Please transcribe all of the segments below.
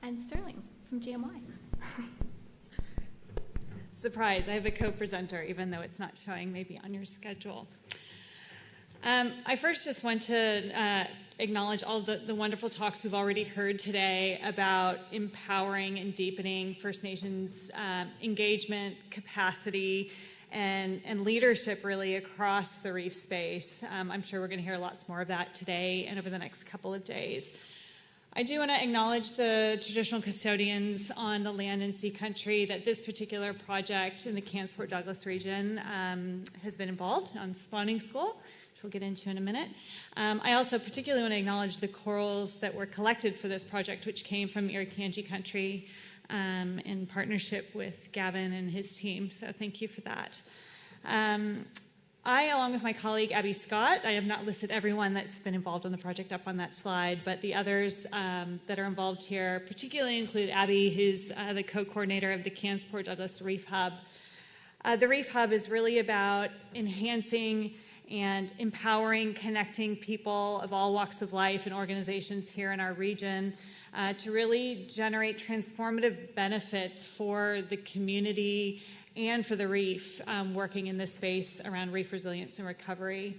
And Sterling from GMY. Surprise, I have a co-presenter, even though it's not showing maybe on your schedule. I first just want to acknowledge all the wonderful talks we've already heard today about empowering and deepening First Nations engagement, capacity, and leadership really across the reef space. I'm sure we're going to hear lots more of that today and over the next couple of days. I do want to acknowledge the traditional custodians on the land and sea country that this particular project in the Cairns-Port Douglas region has been involved on spawning school, which we'll get into in a minute. I also particularly want to acknowledge the corals that were collected for this project, which came from Yirrganydji country in partnership with Gavin and his team, so thank you for that. I, along with my colleague Abby Scott, I have not listed everyone that's been involved on the project up on that slide, but the others that are involved here particularly include Abby, who's the co-coordinator of the Cairns-Port Douglas Reef Hub. The Reef Hub is really about enhancing and empowering, connecting people of all walks of life and organizations here in our region to really generate transformative benefits for the community and for the reef working in this space around reef resilience and recovery.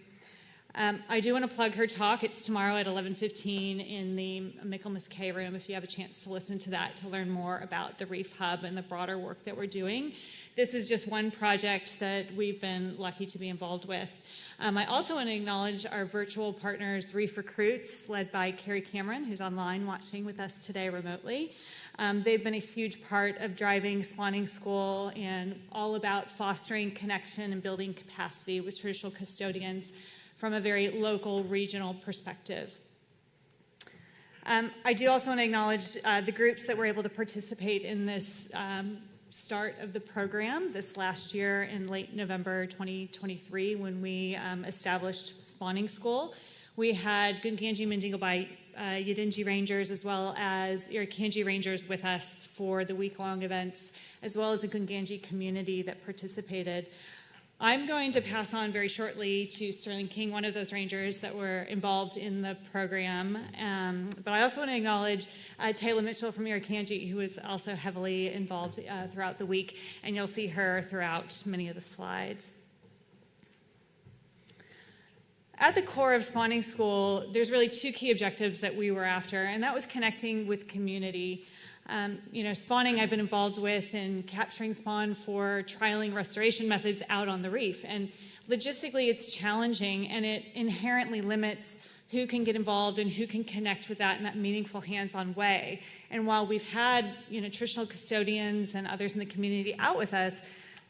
I do want to plug her talk. It's tomorrow at 11:15 in the Michaelmas K room if you have a chance to listen to that to learn more about the Reef Hub and the broader work that we're doing. This is just one project that we've been lucky to be involved with. I also want to acknowledge our virtual partners, Reef Recruits, led by Carrie Cameron, who's online watching with us today remotely. They've been a huge part of driving spawning school and all about fostering connection and building capacity with traditional custodians from a very local, regional perspective. I do also want to acknowledge the groups that were able to participate in this start of the program this last year in late November 2023 when we established spawning school. We had Gunggandji-Mandingalbay Yidinji Rangers as well as Yirrganydji Rangers with us for the week-long events, as well as the Gunggandji community that participated. I'm going to pass on very shortly to Sterling King, one of those rangers that were involved in the program. But I also want to acknowledge Taylor Mitchell from Yirrganydji, who was also heavily involved throughout the week, and you'll see her throughout many of the slides. At the core of spawning school, there's really two key objectives that we were after, and that was connecting with community. Spawning I've been involved with in capturing spawn for trialing restoration methods out on the reef. And logistically, it's challenging, and it inherently limits who can get involved and who can connect with that in that meaningful hands-on way. And while we've had traditional custodians and others in the community out with us,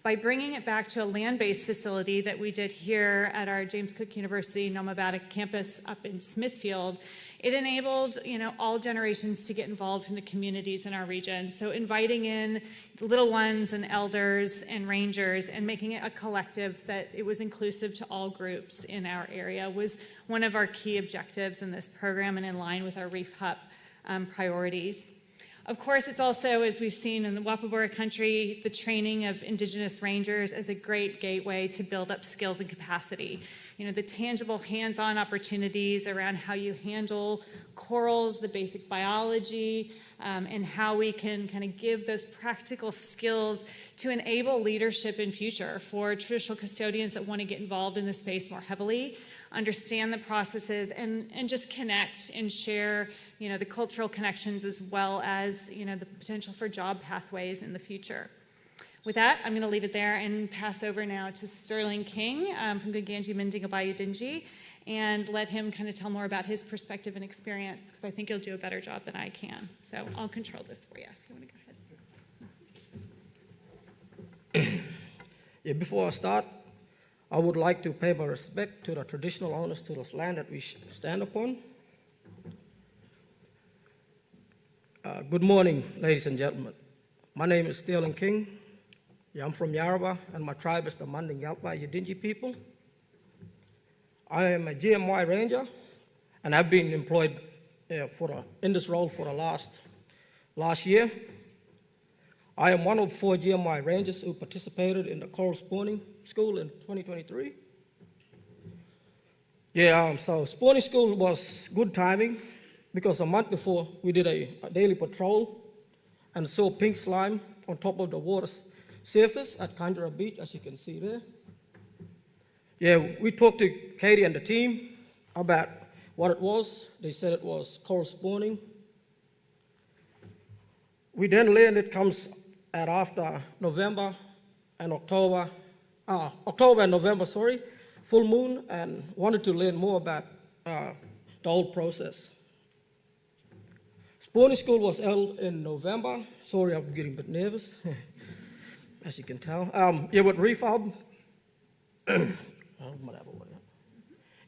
by bringing it back to a land-based facility that we did here at our James Cook University Nomabata campus up in Smithfield, it enabled all generations to get involved in the communities in our region. So inviting in little ones and elders and rangers and making it a collective that it was inclusive to all groups in our area was one of our key objectives in this program and in line with our Reef Hub priorities. Of course, it's also, as we've seen in the Wapabora country, the training of Indigenous rangers as a great gateway to build up skills and capacity. The tangible hands-on opportunities around how you handle corals, the basic biology, and how we can kind of give those practical skills to enable leadership in future for traditional custodians that want to get involved in this space more heavily, understand the processes, and just connect and share, the cultural connections as well as, the potential for job pathways in the future. With that, I'm going to leave it there and pass over now to Sterling King from Gunggandji-Mandingalbay Yidinji and let him kind of tell more about his perspective and experience, because I think he'll do a better job than I can. So I'll control this for you if you want to go ahead. Before I start, I would like to pay my respect to the traditional owners to this land that we stand upon. Good morning, ladies and gentlemen. My name is Sterling King. I'm from Yarrabah, and my tribe is the Mandingalbay Yidinji people. I am a GMY ranger, and I've been employed in this role for the last year. I am one of 4 GMY rangers who participated in the coral spawning school in 2023. So spawning school was good timing because a month before we did a daily patrol and saw pink slime on top of the water surface at Gunggandji Beach, as you can see there. Yeah, we talked to Katie and the team about what it was. They said it was coral spawning. We then learned it comes at after November and October and November, full moon, and wanted to learn more about the whole process. Spawning school was held in November. Sorry, I'm getting a bit nervous, as you can tell. With Reef Hub,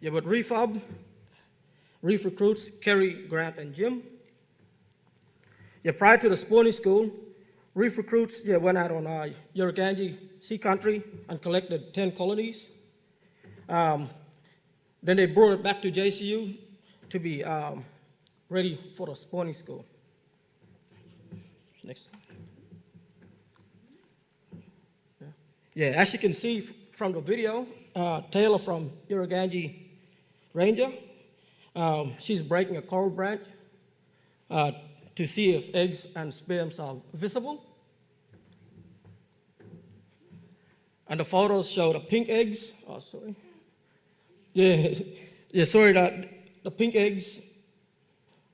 with Reef Hub, Reef recruits Kerry, Grant, and Jim. Prior to the spawning school, Reef recruits went out on Yirrganydji sea country and collected 10 colonies. Then they brought it back to JCU to be ready for the spawning school. Next. As you can see from the video, Taylor from Yirrganydji Ranger, she's breaking a coral branch to see if eggs and sperms are visible. And the photos show the pink eggs. Oh, sorry. Sorry, that the pink eggs,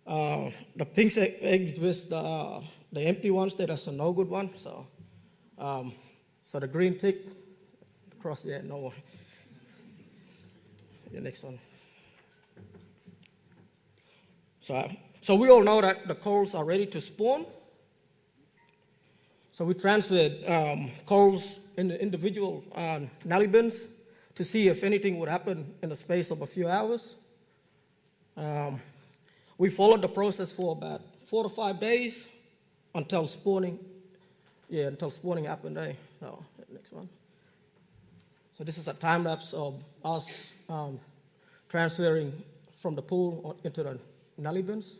the pink eggs with the empty ones, that's a no good one. So, so the green tick across, no. Next one. So we all know that the corals are ready to spawn. So we transferred corals in the individual nally bins to see if anything would happen in the space of a few hours. We followed the process for about 4 to 5 days until spawning. Until spawning happened. So next one. So this is a time lapse of us transferring from the pool into the nally bins.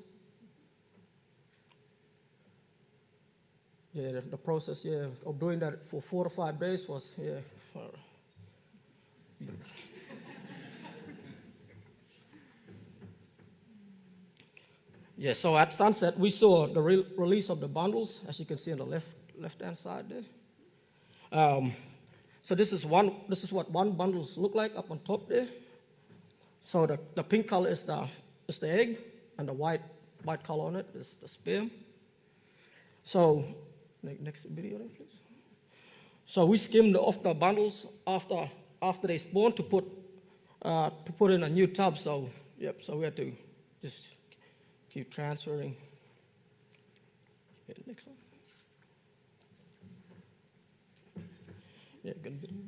The process of doing that for 4 to 5 days was so at sunset we saw the release of the bundles, as you can see on the left-hand side there. So this is what one bundles look like up on top there. So the pink color is the egg, and the white color on it is the sperm. So next video then, please. So we skimmed off the bundles after they spawn to put in a new tub. So so we had to just keep transferring. Next one. Good video.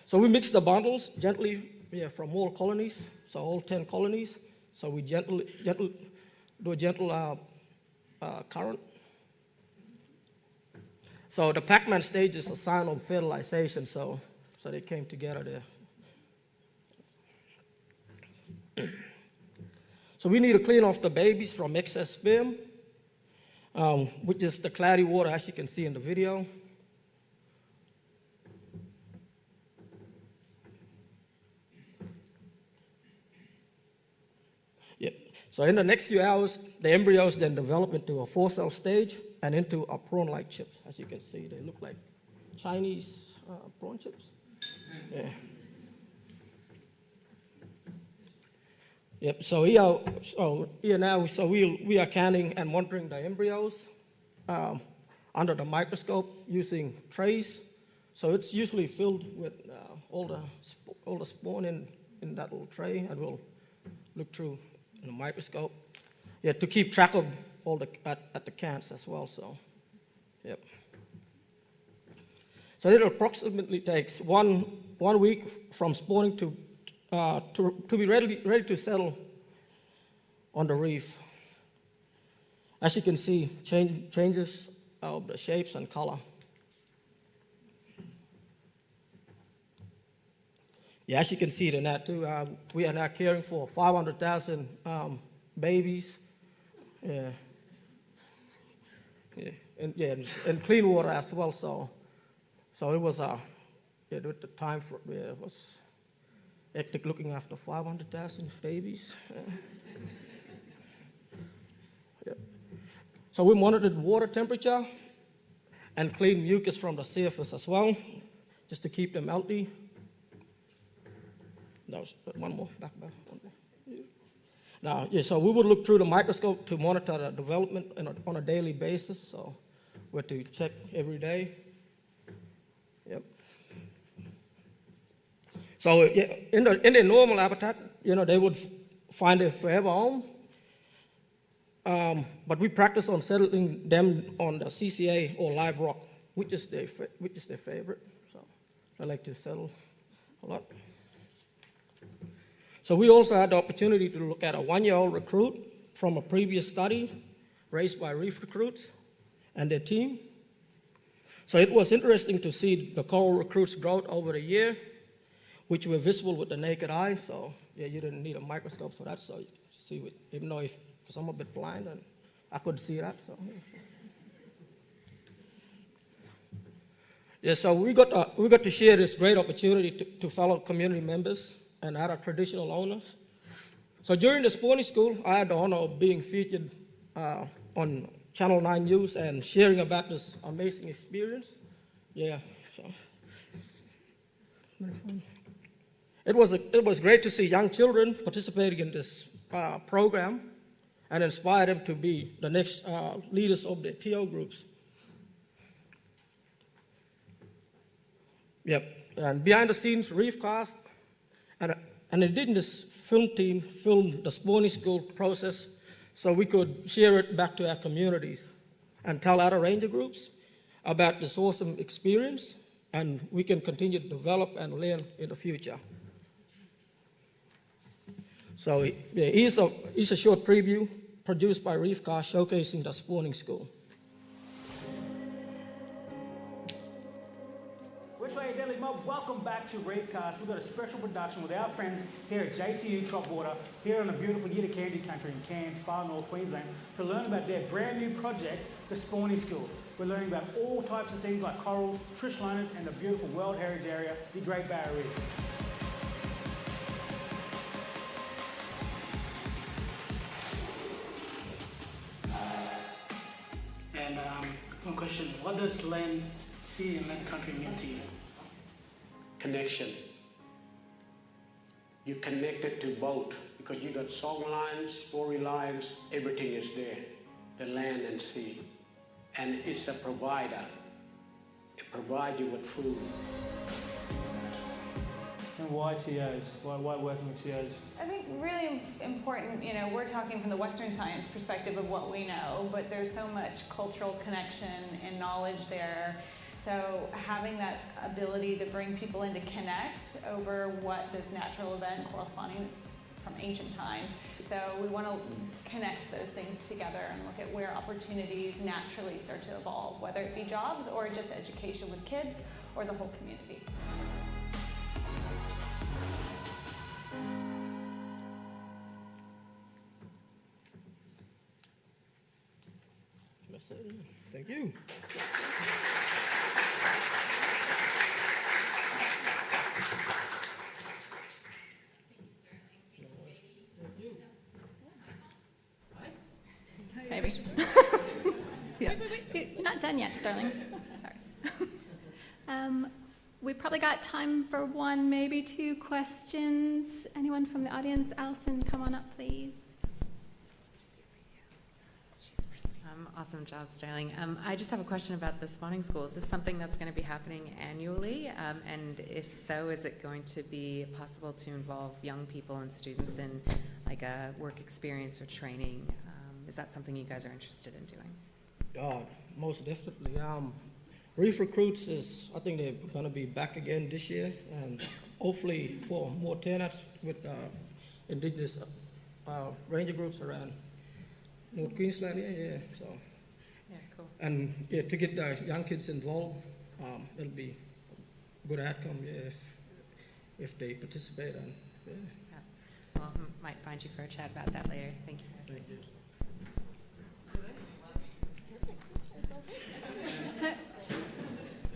So we mixed the bundles gently from all colonies, so all 10 colonies. So we do a gentle current. So the Pac-Man stage is a sign of fertilization, so they came together there. So we need to clean off the babies from excess sperm, which is the cloudy water, as you can see in the video. So in the next few hours, the embryos then develop into a 4-cell stage and into a prawn-like chips. As you can see, they look like Chinese prawn chips. So we are counting and monitoring the embryos under the microscope using trays. So it's usually filled with all the spawn in that little tray, and we'll look through in the microscope. To keep track of all at the counts as well. So, So it approximately takes one week from spawning to be ready to settle on the reef. As you can see, changes of the shapes and color. As you can see in that too, we are now caring for 500,000 babies. And clean water as well. So it was at the time it was hectic looking after 500,000 babies. So we monitored water temperature and clean mucus from the surface as well, just to keep them healthy. No, one more, back. Now, yeah, so we would look through the microscope to monitor the development on a daily basis, so we're to check every day. Yep. So yeah, in their normal habitat, they would find their forever home. But we practice on settling them on the CCA or live rock, which is their favorite. So I like to settle a lot. So we also had the opportunity to look at a 1-year-old recruit from a previous study raised by reef recruits and their team. So it was interesting to see the coral recruits' growth over the year, which were visible with the naked eye. So yeah, you didn't need a microscope for that. So you see it, even though because I'm a bit blind and I couldn't see that. So yeah, so we got to share this great opportunity to fellow community members and other traditional owners. So during the spawning school, I had the honor of being featured on Channel 9 News and sharing about this amazing experience. Yeah, so it was great to see young children participating in this program and inspire them to be the next leaders of their TO groups. Yep, and behind the scenes, Reefcast and an indigenous film team filmed the spawning school process so we could share it back to our communities and tell other ranger groups about this awesome experience, and we can continue to develop and learn in the future. So yeah, here's a short preview produced by Reefcast showcasing the spawning school. Which way, Daily Mob? Welcome back to Reefcast. We've got a special production with our friends here at JCU Topwater, here on the beautiful Yirrganydji country in Cairns, far north Queensland, to learn about their brand new project, the Spawning School. We're learning about all types of things like corals, trish liners, and the beautiful World Heritage Area, the Great Barrier Reef. And one question, what does land, sea, and land country mean to you? Connection. You connected to both because you got song lines, story lines, everything is there, the land and sea. And it's a provider. It provides you with food. And why TOs? Why working with TOs? I think really important, we're talking from the Western science perspective of what we know, but there's so much cultural connection and knowledge there. So having that ability to bring people in to connect over what this natural event, coral spawning, is from ancient times. So we want to connect those things together and look at where opportunities naturally start to evolve, whether it be jobs or just education with kids or the whole community. Thank you. Maybe. Yeah. You're not done yet, Sterling. Sorry. We've probably got time for one, maybe two questions. Anyone from the audience? Alison, come on up, please. Awesome job, Sterling. I just have a question about the spawning school. Is this something that's going to be happening annually? And if so, is it going to be possible to involve young people and students in like a work experience or training? Is that something you guys are interested in doing? Most definitely. Reef Recruits I think they're going to be back again this year, and hopefully for more turnouts with indigenous ranger groups around North Queensland. Yeah. So. Yeah, cool. And yeah, to get the young kids involved, it'll be a good outcome. Yeah, if they participate. And yeah. Well, might find you for a chat about that later. Thank you. Thank you.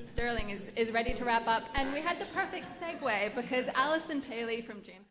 Sterling is ready to wrap up, and we had the perfect segue because Alison Paley from James